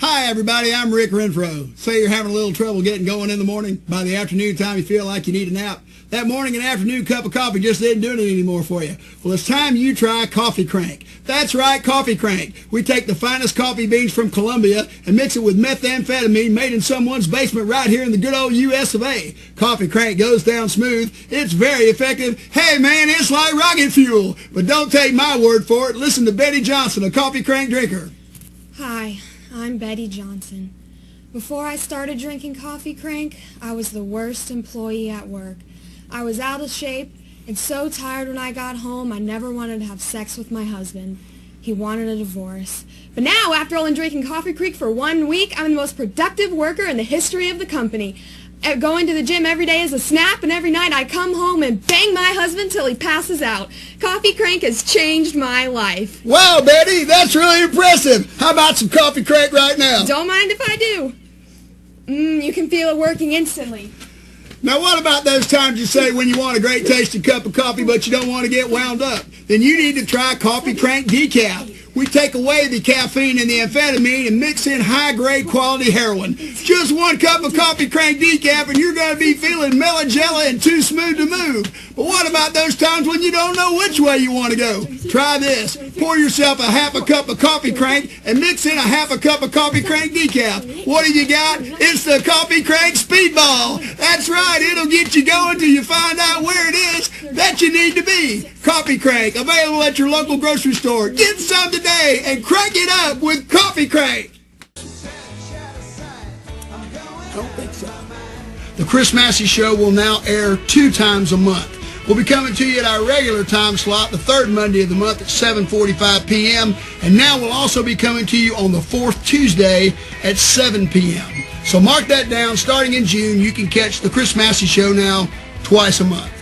Hi everybody, I'm Rick Renfro. Say you're having a little trouble getting going in the morning. By the afternoon time you feel like you need a nap. That morning and afternoon cup of coffee just isn't doing it anymore for you. Well, it's time you try Coffee Crank. That's right, Coffee Crank. We take the finest coffee beans from Colombia and mix it with methamphetamine made in someone's basement right here in the good old US of A. Coffee Crank goes down smooth. It's very effective. Hey man, it's like rocket fuel. But don't take my word for it. Listen to Betty Johnson, a Coffee Crank drinker. Hi, I'm Betty Johnson. Before I started drinking Coffee Crank, I was the worst employee at work. I was out of shape and so tired when I got home I never wanted to have sex with my husband. He wanted a divorce. But now, after only drinking Coffee Crank for 1 week, I'm the most productive worker in the history of the company. Going to the gym every day is a snap, and every night I come home and bang my husband till he passes out. Coffee Crank has changed my life. Wow, Betty, that's really impressive. How about some Coffee Crank right now? Don't mind if I do. You can feel it working instantly. Now, what about those times you say when you want a great tasting cup of coffee but you don't want to get wound up? Then you need to try Coffee Crank Decaf. We take away the caffeine and the amphetamine and mix in high-grade quality heroin. Just 1 cup of Coffee Crank Decaf and you're going to be feeling mellow jelly and too smooth to move. But what about those times when you don't know which way you want to go? Try this. Pour yourself a half a cup of Coffee Crank and mix in a half a cup of Coffee Crank Decaf. What have you got? It's the Coffee Crank Speedball. That's right. It'll get you going till you find out where it is that you need to be. Coffee Crank, available at your local grocery store. Get some today and crank it up with Coffee Crank. I don't think so. The Chris Massey Show will now air 2 times a month. We'll be coming to you at our regular time slot, the 3rd Monday of the month at 7:45 p.m. And now we'll also be coming to you on the 4th Tuesday at 7 p.m. So mark that down. Starting in June, you can catch the Chris Massey Show now twice a month.